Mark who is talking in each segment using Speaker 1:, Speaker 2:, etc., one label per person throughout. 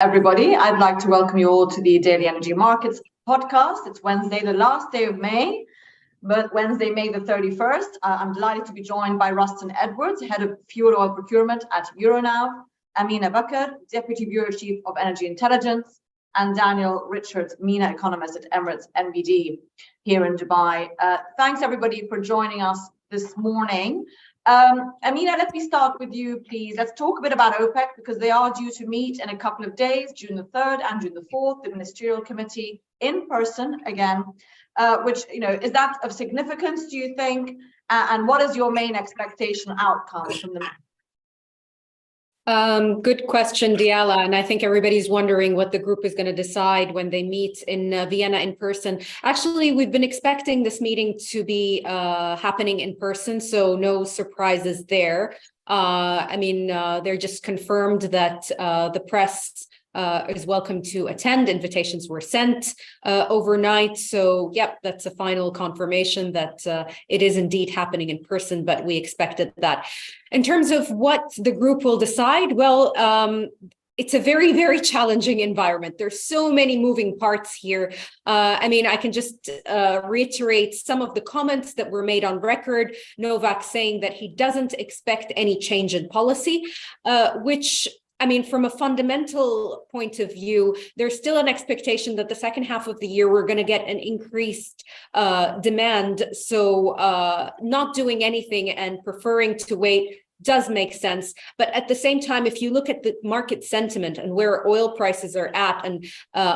Speaker 1: Everybody, I'd like to welcome you all to the Daily Energy Markets podcast. It's Wednesday, the last day of May, but Wednesday, May the 31st. I'm delighted to be joined by Rustin Edwards, Head of Fuel Oil Procurement at Euronav, Amina Bakr, Deputy Bureau Chief of Energy Intelligence, and Daniel Richards, MENA Economist at Emirates NBD here in Dubai. Thanks everybody for joining us this morning. Amina, let me start with you, please. Let's talk a bit about OPEC because they are due to meet in a couple of days, June the 3rd and June the 4th, the Ministerial Committee in person again, which, is that of significance, do you think? And what is your main expectation outcome from the
Speaker 2: Good question, Diala. And I think everybody's wondering what the group is going to decide when they meet in Vienna in person. Actually, we've been expecting this meeting to be happening in person, so no surprises there. They're just confirmed that the press is welcome to attend. Invitations were sent overnight. So, yep, that's a final confirmation that it is indeed happening in person, but we expected that. In terms of what the group will decide, well, it's a very, very challenging environment. There's so many moving parts here. I can just reiterate some of the comments that were made on record. Novak saying that he doesn't expect any change in policy, which from a fundamental point of view, there's still an expectation that the second half of the year, we're going to get an increased demand. So not doing anything and preferring to wait does make sense. But at the same time, if you look at the market sentiment and where oil prices are at and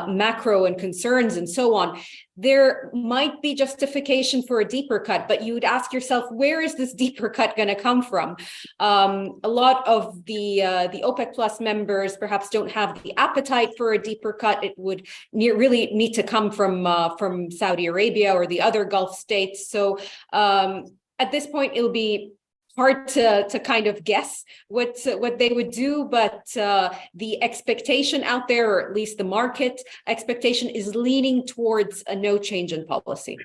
Speaker 2: macro and concerns and so on, there might be justification for a deeper cut, but you would ask yourself, where is this deeper cut going to come from? A lot of the OPEC Plus members perhaps don't have the appetite for a deeper cut. It would really need to come from Saudi Arabia or the other Gulf states. So at this point, it'll be hard to kind of guess what they would do, but the expectation out there, or at least the market expectation, is leaning towards a no change in policy.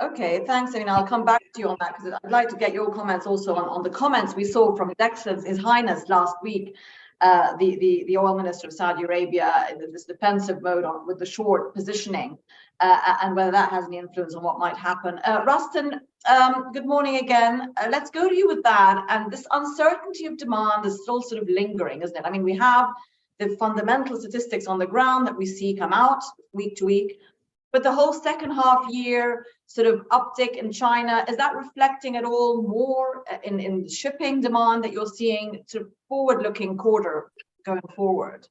Speaker 1: Okay, thanks, Amina. I'll come back to you on that because I'd like to get your comments also on the comments we saw from His Highness last week, the oil minister of Saudi Arabia, in this defensive mode with the short positioning, and whether that has any influence on what might happen. Rustin, good morning again. Let's go to you with that. And this uncertainty of demand is still sort of lingering, isn't it? We have the fundamental statistics on the ground that we see come out week to week, but the whole second half year sort of uptick in China, is that reflecting at all more in shipping demand that you're seeing, sort of forward-looking quarter going forward?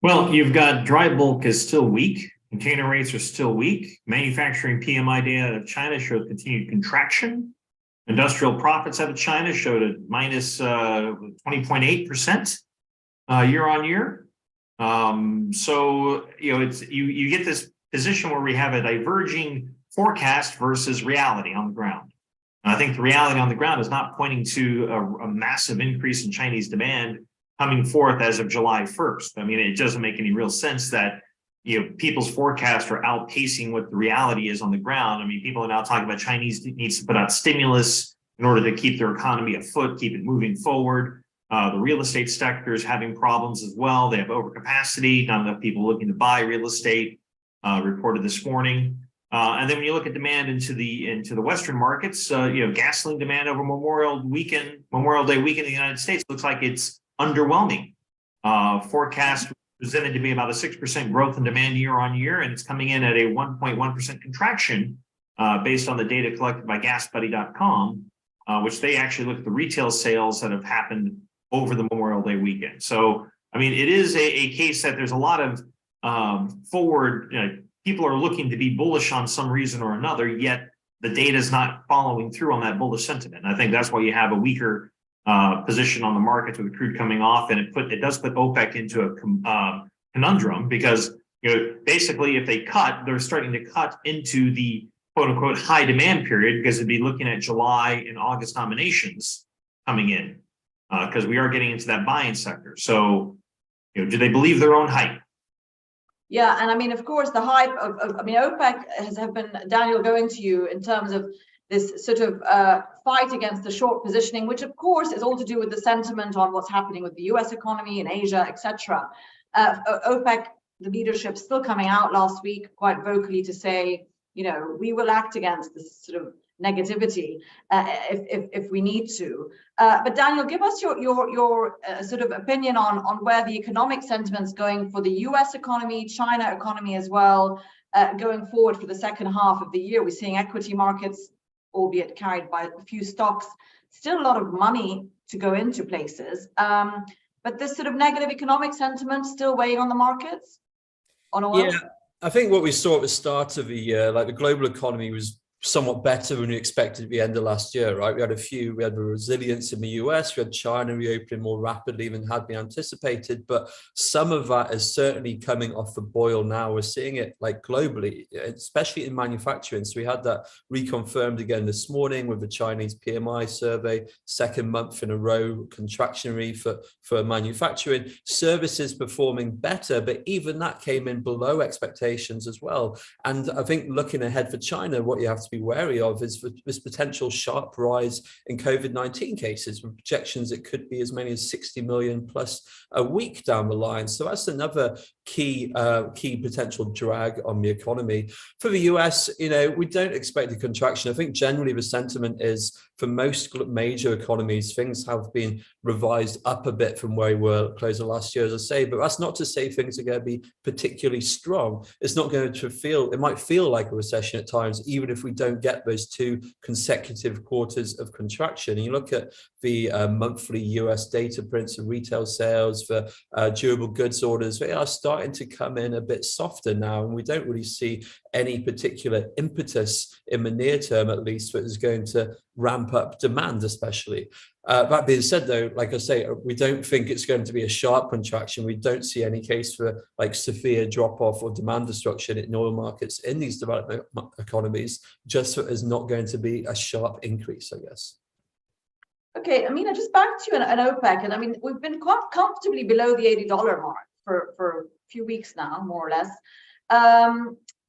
Speaker 3: Well, you've got dry bulk is still weak. Container rates are still weak. Manufacturing PMI data out of China showed continued contraction. Industrial profits out of China showed a minus 20.8% year on year. So you get this position where we have a diverging forecast versus reality on the ground. And I think the reality on the ground is not pointing to a massive increase in Chinese demand coming forth as of July 1st. It doesn't make any real sense that people's forecasts are outpacing what the reality is on the ground. People are now talking about Chinese needs to put out stimulus in order to keep their economy afoot, keep it moving forward. The real estate sector is having problems as well. They have overcapacity, not enough people looking to buy real estate, reported this morning. And then when you look at demand into the Western markets, gasoline demand over Memorial Day weekend in the United States looks like it's underwhelming. Forecast presented to be about a 6% growth in demand year on year, and it's coming in at a 1.1% contraction based on the data collected by GasBuddy.com, which they actually look at the retail sales that have happened over the Memorial Day weekend. So, it is a case that there's a lot of forward, people are looking to be bullish on some reason or another, yet the data is not following through on that bullish sentiment. And I think that's why you have a weaker position on the markets with the crude coming off, and it does put OPEC into a conundrum because basically if they cut, they're starting to cut into the quote unquote high demand period because they'd be looking at July and August nominations coming in because we are getting into that buying sector. So do they believe their own hype?
Speaker 1: Yeah, and of course the hype of OPEC have been, Daniel, going to you in terms of this sort of fight against the short positioning, which of course is all to do with the sentiment on what's happening with the US economy in Asia, etc. OPEC, the leadership still coming out last week quite vocally to say, we will act against this sort of negativity if we need to. But Daniel, give us your sort of opinion on where the economic sentiment's going for the US economy, China economy as well, going forward for the second half of the year. We're seeing equity markets, albeit carried by a few stocks, still a lot of money to go into places. But this sort of negative economic sentiment still weighing on the markets, on oil?
Speaker 4: Yeah, I think what we saw at the start of the year, like the global economy was somewhat better than we expected at the end of last year, right? We had the resilience in the US, we had China reopening more rapidly than had been anticipated, but some of that is certainly coming off the boil now. We're seeing it like globally, especially in manufacturing. So we had that reconfirmed again this morning with the Chinese PMI survey, second month in a row contractionary for manufacturing. Services performing better, but even that came in below expectations as well. And I think looking ahead for China, what you have to be wary of is this potential sharp rise in COVID-19 cases, with projections it could be as many as 60 million plus a week down the line. So that's another key potential drag on the economy. For the US, we don't expect a contraction. I think generally the sentiment is for most major economies, things have been revised up a bit from where we were close of last year, as I say, but that's not to say things are going to be particularly strong. It's not going to it might feel like a recession at times, even if we don't get those 2 consecutive quarters of contraction. And you look at the monthly US data prints of retail sales for durable goods orders, they are starting to come in a bit softer now, and we don't really see any particular impetus in the near term, at least, that is going to ramp up demand, especially. That being said, though, like I say, we don't think it's going to be a sharp contraction. We don't see any case for like severe drop-off or demand destruction in oil markets in these developing economies, just so there's not going to be a sharp increase, I guess.
Speaker 1: Okay, Amina, just back to you and OPEC. And I mean, we've been quite comfortably below the $80 mark for a few weeks now, more or less.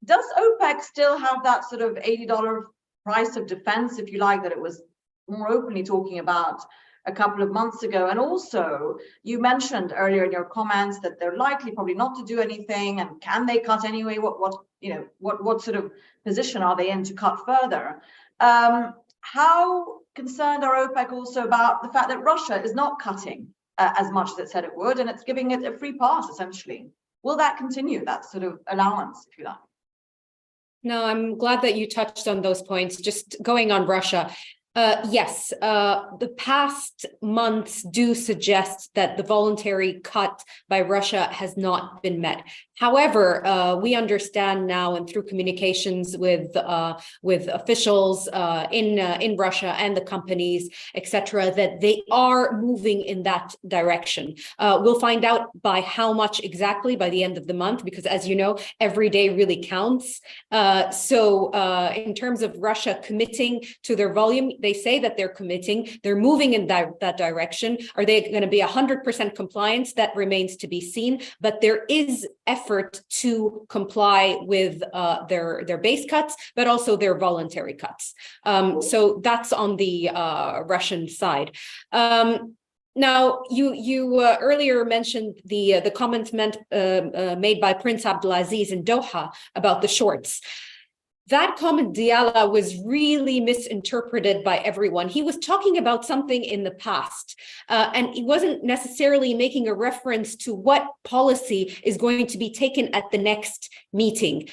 Speaker 1: Does OPEC still have that sort of $80 price of defense, if you like, that it was more openly talking about a couple of months ago? And also, you mentioned earlier in your comments that they're likely probably not to do anything, and can they cut anyway? What sort of position are they in to cut further? How concerned are OPEC also about the fact that Russia is not cutting as much as it said it would, and it's giving it a free pass, essentially? Will that continue, that sort of allowance, if you like?
Speaker 2: No, I'm glad that you touched on those points. Just going on Russia. Yes, the past months do suggest that the voluntary cut by Russia has not been met. However, we understand now, and through communications with officials in Russia and the companies, etc., that they are moving in that direction. We'll find out by how much exactly by the end of the month, because as you know, every day really counts. So in terms of Russia committing to their volume, they say that they're committing, they're moving in that direction. Are they going to be 100% compliance? That remains to be seen, but there is effort to comply with their base cuts, but also their voluntary cuts. So that's on the Russian side. Now, you earlier mentioned the comment made by Prince Abdulaziz in Doha about the shorts. That comment, Diala, was really misinterpreted by everyone. He was talking about something in the past, and he wasn't necessarily making a reference to what policy is going to be taken at the next meeting.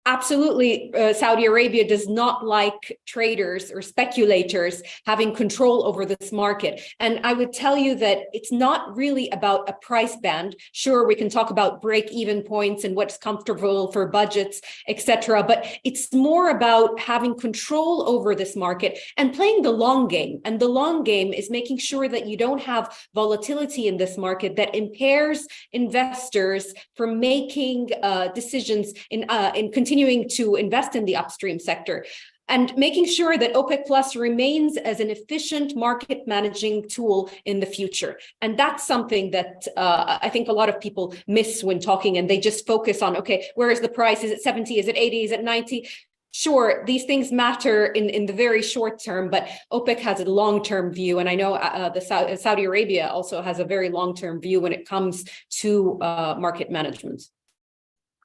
Speaker 2: Absolutely, Saudi Arabia does not like traders or speculators having control over this market. And I would tell you that it's not really about a price band. Sure, we can talk about break-even points and what's comfortable for budgets, etc. But it's more about having control over this market and playing the long game. And the long game is making sure that you don't have volatility in this market that impairs investors from making decisions in continuing to invest in the upstream sector, and making sure that OPEC Plus remains as an efficient market managing tool in the future. And that's something that I think a lot of people miss when talking, and they just focus on, okay, where is the price? Is it 70? Is it 80? Is it 90? sure, these things matter in the very short term, but OPEC has a long-term view. And I know Saudi Arabia also has a very long-term view when it comes to market management.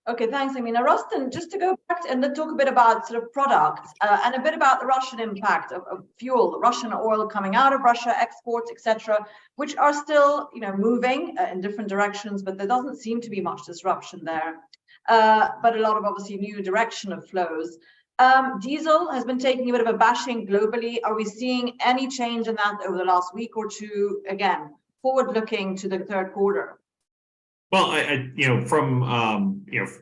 Speaker 1: Okay, thanks, Amina. Rustin, just to go back and then talk a bit about sort of products and a bit about the Russian impact of fuel, Russian oil coming out of Russia, exports, etc., which are still, moving in different directions, but there doesn't seem to be much disruption there. But a lot of obviously new direction of flows. Diesel has been taking a bit of a bashing globally. Are we seeing any change in that over the last week or two? Again, forward looking to the third quarter.
Speaker 3: Well,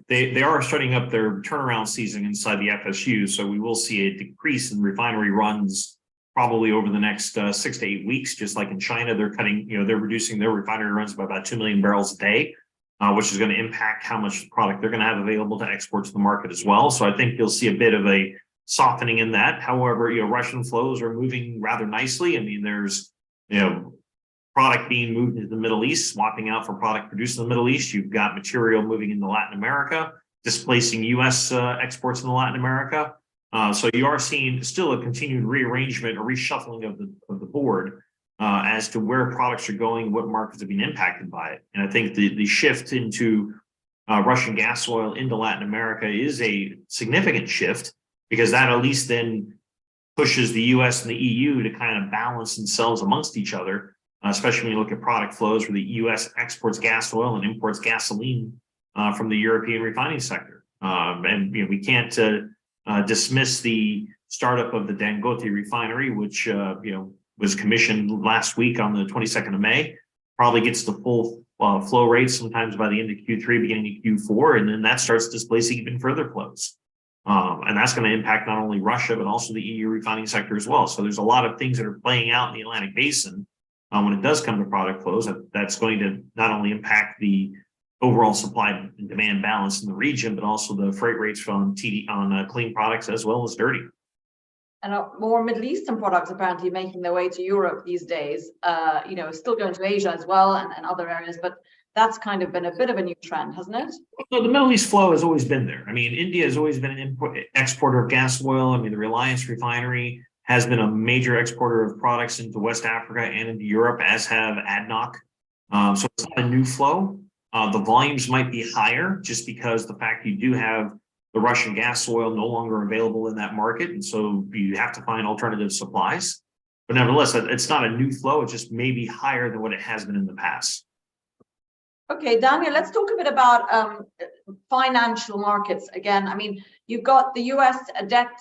Speaker 3: they are starting up their turnaround season inside the FSU, so we will see a decrease in refinery runs probably over the next 6 to 8 weeks. Just like in China, they're reducing their refinery runs by about 2 million barrels a day, which is going to impact how much product they're going to have available to export to the market as well. So I think you'll see a bit of a softening in that. However, Russian flows are moving rather nicely. I mean, there's product being moved into the Middle East, swapping out for product produced in the Middle East. You've got material moving into Latin America, displacing U.S. exports into Latin America. So you are seeing still a continued rearrangement or reshuffling of the board as to where products are going, what markets are being impacted by it. And I think the shift into Russian gas oil into Latin America is a significant shift, because that at least then pushes the U.S. and the EU to kind of balance themselves amongst each other. Especially when you look at product flows where the U.S. exports gas oil and imports gasoline from the European refining sector. And we can't dismiss the startup of the Dangote refinery, which was commissioned last week on the 22nd of May. Probably gets the full flow rate sometimes by the end of Q3, beginning of Q4, and then that starts displacing even further flows. And that's going to impact not only Russia, but also the EU refining sector as well. So there's a lot of things that are playing out in the Atlantic Basin. When it does come to product flows, that's going to not only impact the overall supply and demand balance in the region, but also the freight rates on clean products as well as dirty.
Speaker 1: And more Middle Eastern products apparently making their way to Europe these days. Still going to Asia as well and other areas, but that's kind of been a bit of a new trend, hasn't it?
Speaker 3: Well, the Middle East flow has always been there. I mean, India has always been an exporter of gas oil. I mean, the Reliance refinery has been a major exporter of products into West Africa and into Europe, as have ADNOC. So it's not a new flow. The volumes might be higher just because the fact you do have the Russian gas oil no longer available in that market. And so you have to find alternative supplies. But nevertheless, it's not a new flow. It's just maybe higher than what it has been in the past.
Speaker 1: Okay, Daniel, let's talk a bit about financial markets again. I mean, you've got the US debt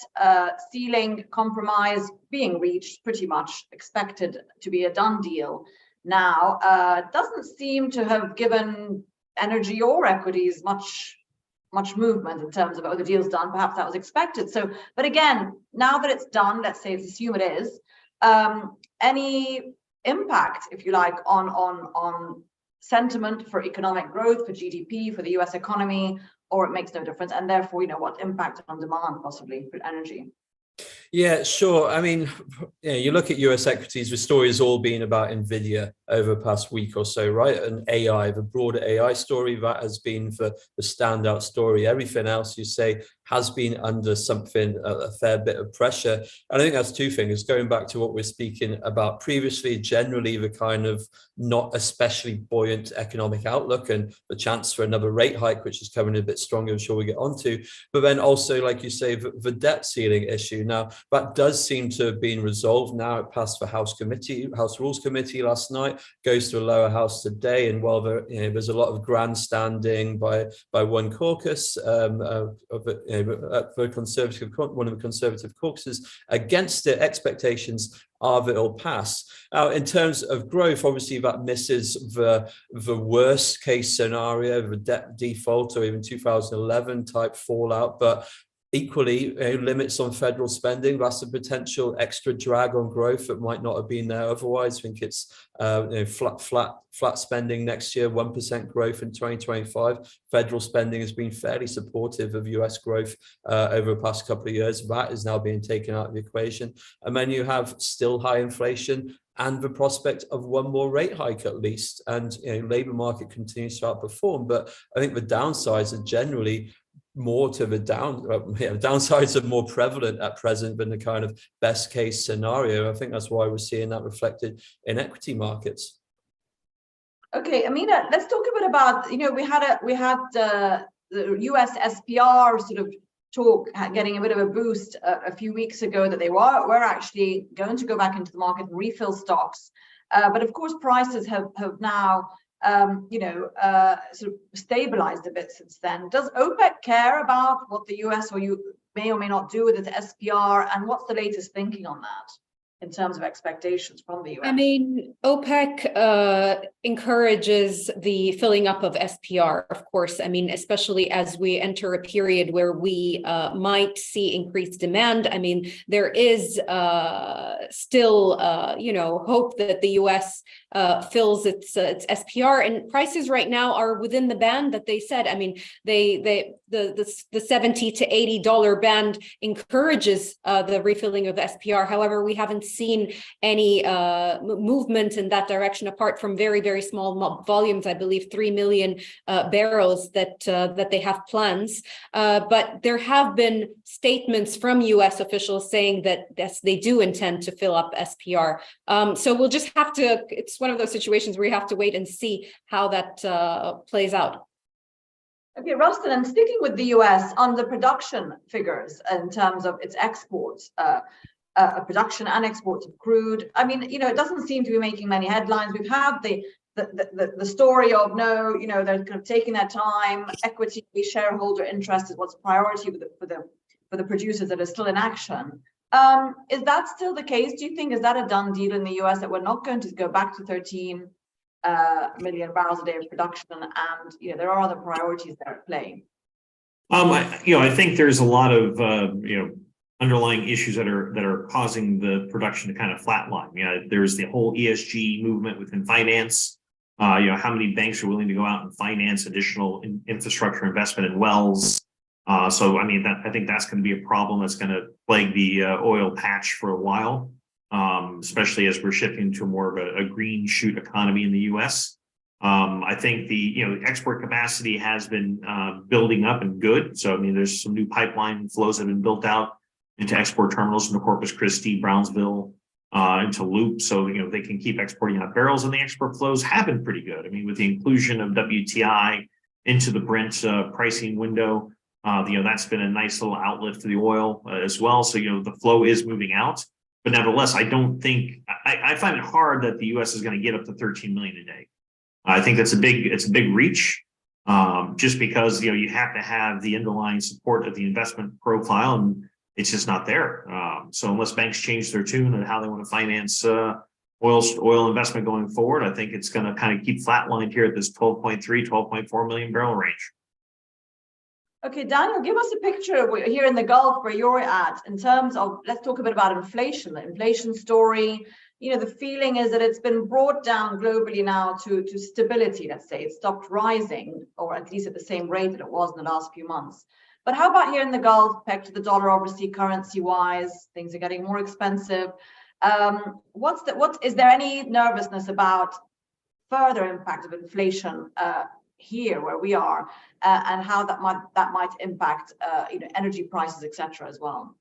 Speaker 1: ceiling compromise being reached, pretty much expected to be a done deal now. Doesn't seem to have given energy or equities much movement in terms of, oh, the deal's done. Perhaps that was expected. So, but again, now that it's done, let's assume it is, any impact, if you like, on sentiment for economic growth, for GDP, for the US economy, or it makes no difference, and therefore, what impact on demand possibly for energy?
Speaker 4: Yeah, sure. I mean, you look at US equities, the story has all been about NVIDIA over the past week or so, right? And AI, the broader AI story, that has been the standout story. Everything else you say has been under a fair bit of pressure. And I think that's two things. Going back to what we're speaking about previously, generally the kind of not especially buoyant economic outlook and the chance for another rate hike, which is coming a bit stronger, I'm sure we'll get onto. But then also, like you say, the debt ceiling issue. Now, that does seem to have been resolved now. It passed the House Rules Committee last night, goes to a lower house today. And while there's a lot of grandstanding by one caucus one of the conservative caucuses against it, expectations are that it'll pass. Now, in terms of growth, obviously that misses the worst case scenario, the debt default or even 2011 type fallout, but equally, limits on federal spending, that's a potential extra drag on growth that might not have been there otherwise. I think it's flat spending next year, 1% growth in 2025. Federal spending has been fairly supportive of US growth over the past couple of years. That is now being taken out of the equation. And then you have still high inflation and the prospect of one more rate hike at least. And labor market continues to outperform. But I think the downsides are generally more to the downsides are more prevalent at present than the kind of best case scenario. I think that's why we're seeing that reflected in equity markets.
Speaker 1: Okay, Amina, let's talk a bit about, we had the US SPR sort of talk getting a bit of a boost a few weeks ago, that they were actually going to go back into the market and refill stocks. But of course, prices have now sort of stabilized a bit since then. Does OPEC care about what the US or you may or may not do with its SPR, and what's the latest thinking on that in terms of expectations from the US?
Speaker 2: I mean, OPEC encourages the filling up of SPR, of course. I mean, especially as we enter a period where we might see increased demand. I mean, there is still, hope that the US fills its SPR, and prices right now are within the band that they said. I mean, the $70 to $80 band encourages the refilling of SPR. However, we haven't seen any movement in that direction, apart from very, very small volumes. I believe 3 million barrels that they have plans. But there have been statements from US officials saying that yes, they do intend to fill up SPR. So we'll just have to, it's one of those situations where you have to wait and see how that plays out.
Speaker 1: Okay, Rustin, and sticking with the US on the production figures in terms of its exports, production and exports of crude. I mean, it doesn't seem to be making many headlines. We've had the story of they're kind of taking their time. Equity, shareholder interest is what's priority for the producers that are still in action. Is that still the case? Do you think, is that a done deal in the US, that we're not going to go back to 13 million barrels a day of production, and there are other priorities there at play?
Speaker 3: I think there's a lot of underlying issues that are causing the production to kind of flatline. There's the whole ESG movement within finance. How many banks are willing to go out and finance additional infrastructure investment in wells? So I mean, I think that's going to be a problem that's going to plague the oil patch for a while. Especially as we're shifting to more of a green shoot economy in the U.S. I think the export capacity has been building up and good. So I mean, there's some new pipeline flows that have been built out into export terminals into Corpus Christi, Brownsville, into Loop, so they can keep exporting out barrels, and the export flows have been pretty good. I mean, with the inclusion of WTI into the Brent pricing window, that's been a nice little outlet for the oil as well. So the flow is moving out. But nevertheless, I don't think I find it hard that the U.S. is going to get up to 13 million a day. I think it's a big reach, just because you have to have the underlying support of the investment profile, and it's just not there. So unless banks change their tune on how they want to finance oil investment going forward, I think it's going to kind of keep flatlined here at this 12.4 million barrel range.
Speaker 1: Okay, Daniel, give us a picture here in the Gulf where you're at in terms of, let's talk a bit about inflation, the inflation story. The feeling is that it's been brought down globally now to stability, let's say. It stopped rising, or at least at the same rate that it was in the last few months. But how about here in the Gulf, pegged to the dollar, obviously, currency-wise, things are getting more expensive. Is there any nervousness about further impact of inflation here where we are, and how that might impact energy prices, etc. as well?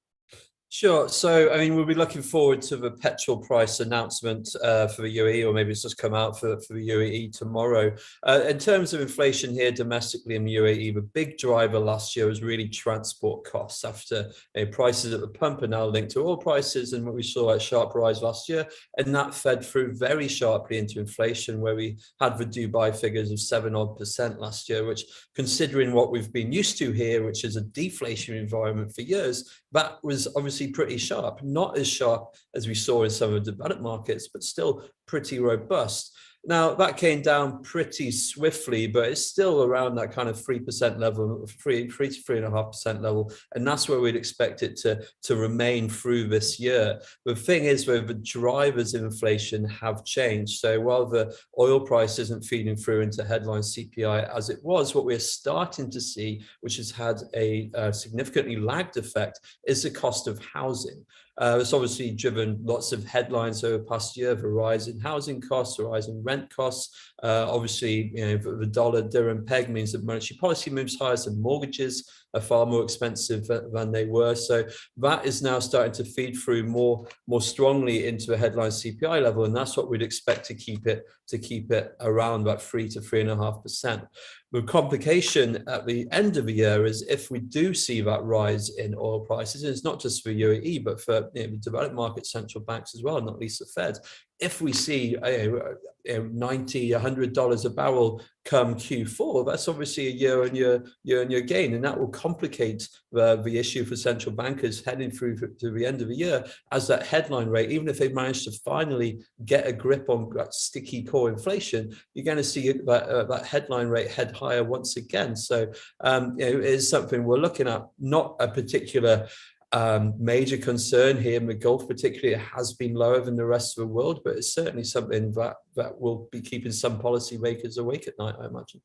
Speaker 4: Sure. So, I mean, we'll be looking forward to the petrol price announcement for the UAE, or maybe it's just come out for the UAE tomorrow. In terms of inflation here domestically in the UAE, the big driver last year was really transport costs. After prices at the pump are now linked to oil prices, and what we saw a sharp rise last year, and that fed through very sharply into inflation, where we had the Dubai figures of 7% last year, which, considering what we've been used to here, which is a deflationary environment for years, that was obviously pretty sharp, not as sharp as we saw in some of the developed markets, but still pretty robust. Now, that came down pretty swiftly, but it's still around that kind of 3% level, 3 to 3.5% level. And that's where we'd expect it to remain through this year. The thing is, where the drivers of inflation have changed. So while the oil price isn't feeding through into headline CPI as it was, what we're starting to see, which has had a significantly lagged effect, is the cost of housing. It's obviously driven lots of headlines over the past year, the rise in housing costs, the rise in rent costs. Obviously, the dollar dirham peg means that monetary policy moves higher, so mortgages are far more expensive than they were. So that is now starting to feed through more strongly into a headline CPI level, and that's what we'd expect to keep it around about 3 to 3.5%. The complication at the end of the year is if we do see that rise in oil prices, and it's not just for UAE, but for the developed market central banks as well, not least the Fed. If we see $90, $100 a barrel come Q4, that's obviously a year-on-year gain, and that will complicate the issue for central bankers heading through to the end of the year, as that headline rate, even if they manage to finally get a grip on that sticky core inflation, you're going to see that headline rate head higher once again. So it is something we're looking at, not a particular major concern here in the Gulf, particularly. It has been lower than the rest of the world, but it's certainly something that will be keeping some policymakers awake at night, I imagine.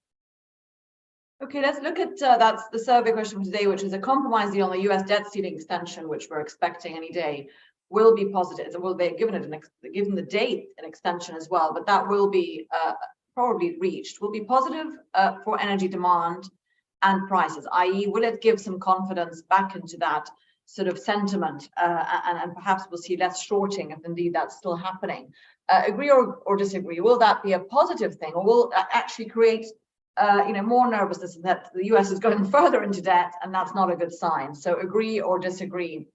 Speaker 1: Okay, let's look at that's the survey question for today, which is a compromise deal on the US debt ceiling extension, which we're expecting any day, will be positive. And will be given the date an extension as well, but that will be probably reached. Will be positive for energy demand and prices, i.e., will it give some confidence back into that sort of sentiment, and perhaps we'll see less shorting if indeed that's still happening. Agree or disagree? Will that be a positive thing, or will that actually create more nervousness that the US is going further into debt, and that's not a good sign? So agree or disagree?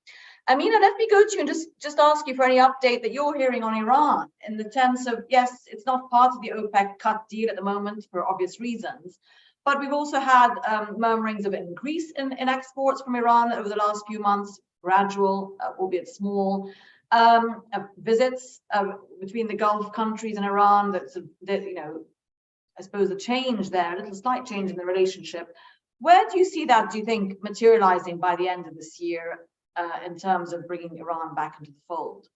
Speaker 1: Amina, let me go to you and just ask you for any update that you're hearing on Iran, in the sense of, yes, it's not part of the OPEC cut deal at the moment for obvious reasons, but we've also had murmurings of an increase in exports from Iran over the last few months, gradual, albeit small, visits between the Gulf countries and Iran. I suppose a change there, a little slight change in the relationship. Where do you see that, do you think, materializing by the end of this year in terms of bringing Iran back into the fold?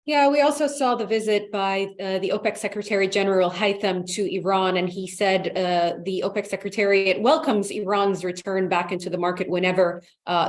Speaker 2: Yeah, we also saw the visit by the OPEC Secretary General Haytham to Iran, and he said the OPEC Secretariat welcomes Iran's return back into the market whenever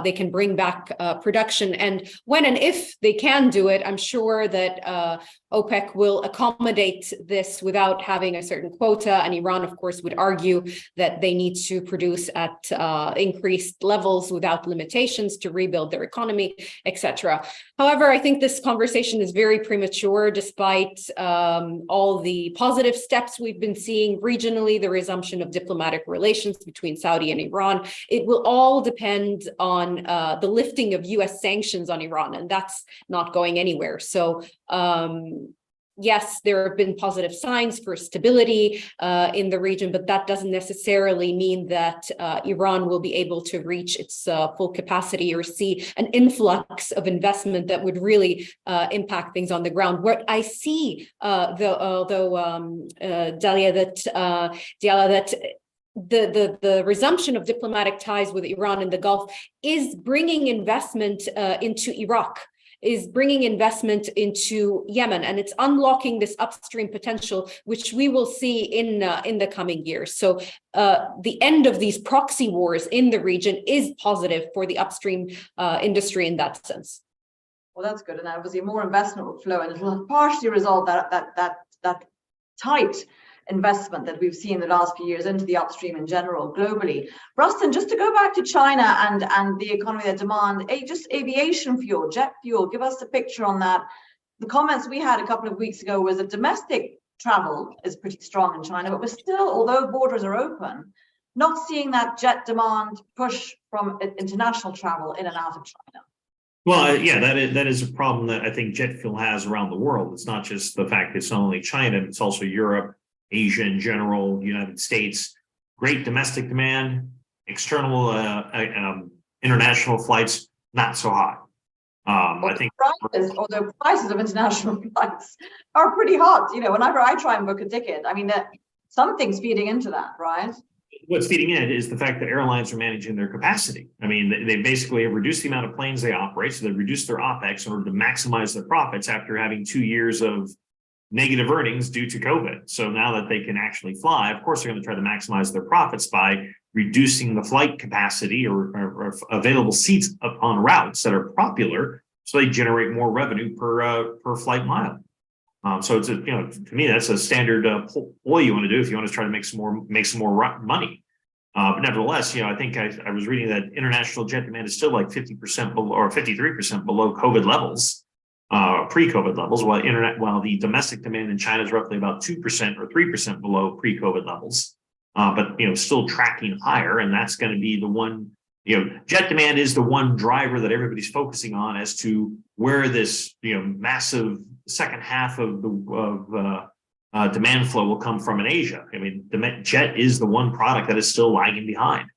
Speaker 2: they can bring back production. And when and if they can do it, I'm sure that OPEC will accommodate this without having a certain quota. And Iran, of course, would argue that they need to produce at increased levels without limitations to rebuild their economy, etc. However, I think this conversation is very premature, despite all the positive steps we've been seeing regionally, the resumption of diplomatic relations between Saudi and Iran. It will all depend on the lifting of US sanctions on Iran, and that's not going anywhere. So yes, there have been positive signs for stability in the region, but that doesn't necessarily mean that Iran will be able to reach its full capacity or see an influx of investment that would really impact things on the ground. What I see, Dalia, that the resumption of diplomatic ties with Iran in the Gulf is bringing investment into Iraq, is bringing investment into Yemen, and it's unlocking this upstream potential, which we will see in the coming years. So the end of these proxy wars in the region is positive for the upstream industry in that sense.
Speaker 1: Well, that's good, and obviously more investment will flow, and it will partially resolve that tight investment that we've seen the last few years into the upstream in general globally. Rustin, just to go back to China and the economy, that demand, just aviation fuel, jet fuel, give us a picture on that. The comments we had a couple of weeks ago was that domestic travel is pretty strong in China, but we're still, although borders are open, not seeing that jet demand push from international travel in and out of China.
Speaker 3: Well, yeah, that is a problem that I think jet fuel has around the world. It's not just the fact it's not only China, it's also Europe, Asia in general, United States. Great domestic demand, external international flights, not so hot. I think
Speaker 1: although prices of international flights are pretty hot. Whenever I try and book a ticket, I mean, something's feeding into that, right?
Speaker 3: What's feeding in is the fact that airlines are managing their capacity. I mean, they basically have reduced the amount of planes they operate, so they've reduced their OPEX in order to maximize their profits after having 2 years of negative earnings due to COVID. So now that they can actually fly, of course, they're going to try to maximize their profits by reducing the flight capacity or available seats on routes that are popular so they generate more revenue per flight mile. So it's to me that's a standard ploy you want to do if you want to try to make some more money. But nevertheless, I think I was reading that international jet demand is still like 50% below or 53% below COVID levels, pre-COVID levels, while the domestic demand in China is roughly about 2% or 3% below pre-COVID levels. But still tracking higher, and that's going to be the one. Jet demand is the one driver that everybody's focusing on as to where this massive second half of the demand flow will come from in Asia. I mean, jet is the one product that is still lagging behind,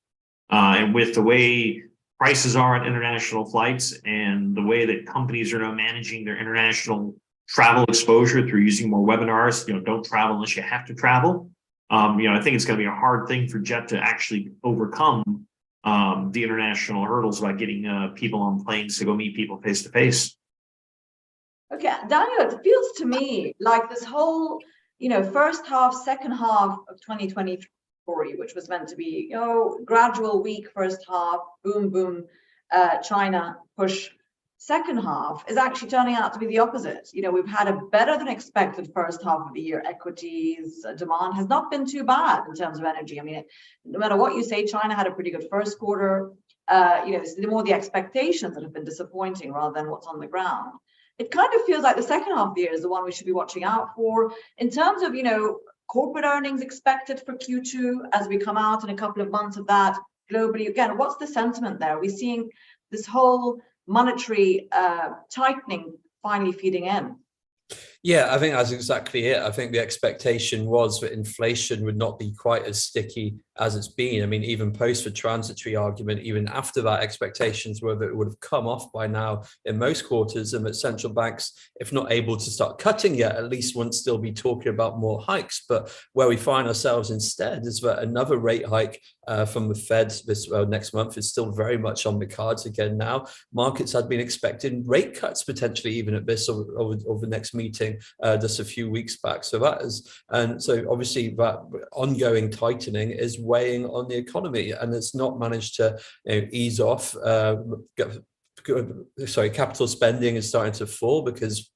Speaker 3: and with the way prices are on international flights and the way that companies are now managing their international travel exposure through using more webinars, don't travel unless you have to travel. I think it's going to be a hard thing for jet to actually overcome the international hurdles about getting people on planes to go meet people face to face.
Speaker 1: Okay, Daniel, it feels to me like this whole, first half, second half of 2023, which was meant to be, gradual weak first half, boom, boom, China push. Second half is actually turning out to be the opposite. We've had a better than expected first half of the year. Equities demand has not been too bad in terms of energy. I mean, no matter what you say, China had a pretty good first quarter. It's more the expectations that have been disappointing rather than what's on the ground. It kind of feels like the second half of the year is the one we should be watching out for in terms of, corporate earnings expected for Q2 as we come out in a couple of months of that globally. Again, what's the sentiment there? Are we seeing this whole monetary tightening finally feeding in?
Speaker 4: Yeah, I think that's exactly it. I think the expectation was that inflation would not be quite as sticky as it's been. I mean, even post the transitory argument, even after that, expectations were that it would have come off by now in most quarters, and that central banks, if not able to start cutting yet, at least won't still be talking about more hikes. But where we find ourselves instead is that another rate hike from the Fed this next month is still very much on the cards again now. Markets had been expecting rate cuts potentially even at this over the next meeting just a few weeks back. So that is, and so obviously that ongoing tightening is weighing on the economy, and it's not managed to ease off. Capital spending is starting to fall because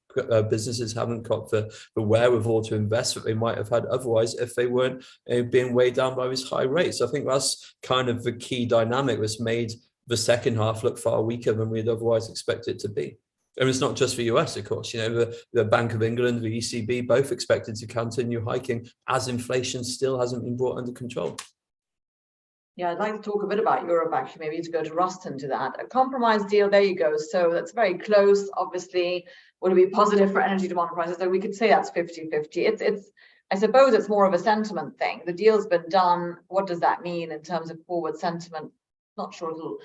Speaker 4: businesses haven't got the wherewithal to invest that they might have had otherwise if they weren't being weighed down by these high rates. I think that's kind of the key dynamic that's made the second half look far weaker than we'd otherwise expect it to be. And it's not just the US, of course. The Bank of England, the ECB, both expected to continue hiking as inflation still hasn't been brought under control.
Speaker 1: Yeah, I'd like to talk a bit about Europe, actually, maybe to go to Ruston to that. A compromise deal, there you go. So that's very close, obviously. Would it be positive for energy demand prices? So we could say that's 50-50. I suppose it's more of a sentiment thing. The deal's been done. What does that mean in terms of forward sentiment? Not sure it'll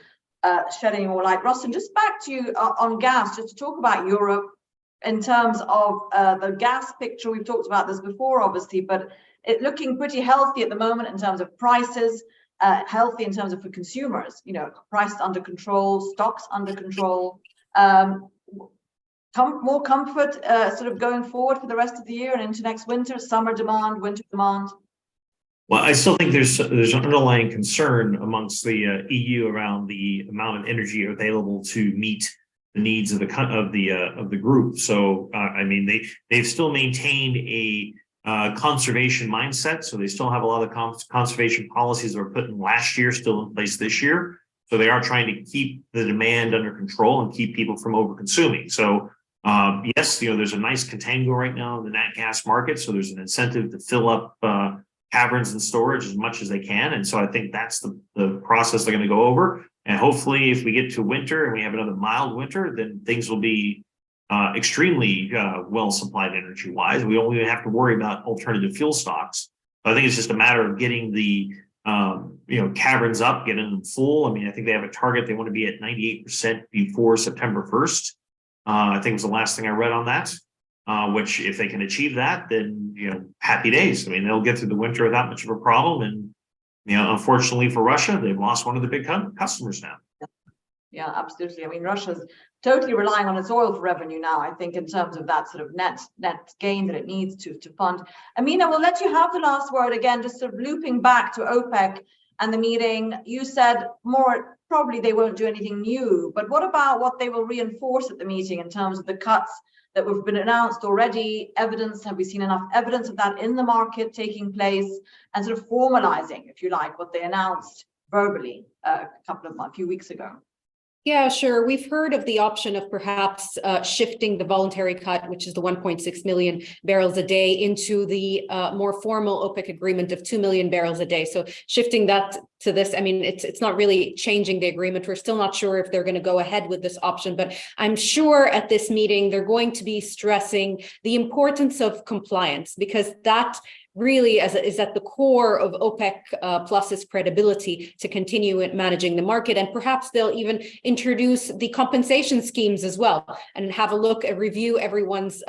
Speaker 1: shed any more light. Ruston, just back to you on gas, just to talk about Europe in terms of the gas picture. We've talked about this before, obviously, but it looking pretty healthy at the moment in terms of prices, healthy in terms of for consumers, prices under control, stocks under control. More comfort sort of going forward for the rest of the year and into next winter, summer demand, winter demand?
Speaker 3: Well, I still think there's underlying concern amongst the EU around the amount of energy available to meet the needs of the group. So I mean, they've still maintained a conservation mindset. So they still have a lot of conservation policies that were put in last year still in place this year. So they are trying to keep the demand under control and keep people from over consuming. So yes, there's a nice contango right now in the nat gas market. So there's an incentive to fill up caverns and storage as much as they can. And so I think that's the process they're going to go over. And hopefully if we get to winter and we have another mild winter, then things will be extremely well supplied energy wise. We only have to worry about alternative fuel stocks. But I think it's just a matter of getting the caverns up, getting them full. I mean, I think they have a target. They want to be at 98% before September 1st. I think it was the last thing I read on that. Which if they can achieve that, then, happy days. I mean, they'll get through the winter without much of a problem. And, unfortunately for Russia, they've lost one of the big customers now.
Speaker 1: Yeah, absolutely. I mean, Russia's totally relying on its oil for revenue now, I think, in terms of that sort of net gain that it needs to fund. Amina, we'll let you have the last word again, just sort of looping back to OPEC. and the meeting, you said more probably they won't do anything new, but what about what they will reinforce at the meeting in terms of the cuts that have been announced already? Evidence, have we seen enough evidence of that in the market taking place, and sort of formalizing, if you like, what they announced verbally a few weeks ago?
Speaker 2: Yeah, sure. We've heard of the option of perhaps shifting the voluntary cut, which is the 1.6 million barrels a day, into the more formal OPEC agreement of 2 million barrels a day. So shifting that to this, I mean, it's not really changing the agreement. We're still not sure if they're going to go ahead with this option, but I'm sure at this meeting, they're going to be stressing the importance of compliance, because that really is at the core of OPEC Plus's credibility to continue managing the market. And perhaps they'll even introduce the compensation schemes as well, and have a look, review everyone's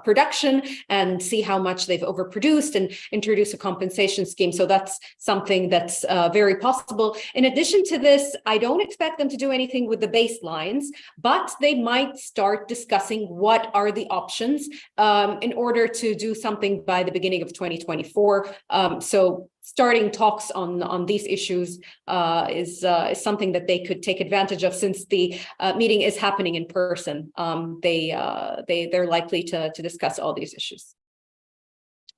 Speaker 2: production and see how much they've overproduced and introduce a compensation scheme. So that's something that's very possible. In addition to this, I don't expect them to do anything with the baselines, but they might start discussing what are the options in order to do something by the beginning of 2024. So starting talks on these issues is something that they could take advantage of, since the meeting is happening in person. They're likely to discuss all these issues.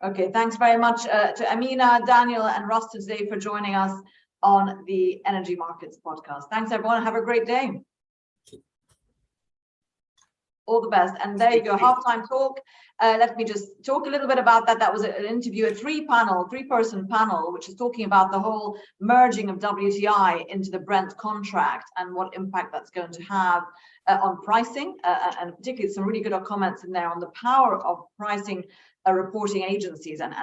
Speaker 1: Okay, thanks very much to Amina, Daniel, and Rustin today for joining us on the Energy Markets podcast. Thanks, everyone. Have a great day. All the best. And there you go, halftime talk. Let me just talk a little bit about that. That was an interview, a three-person panel, which is talking about the whole merging of WTI into the Brent contract and what impact that's going to have on pricing, and particularly some really good comments in there on the power of pricing reporting agencies and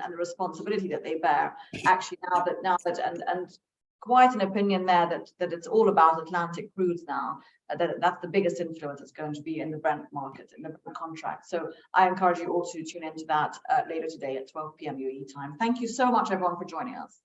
Speaker 1: the responsibility that they bear. Actually, now that and quite an opinion there that it's all about Atlantic crudes now. That's the biggest influence that's going to be in the Brent market, in the Brent contract. So I encourage you all to tune into that later today at 12 p.m. UAE time. Thank you so much, everyone, for joining us.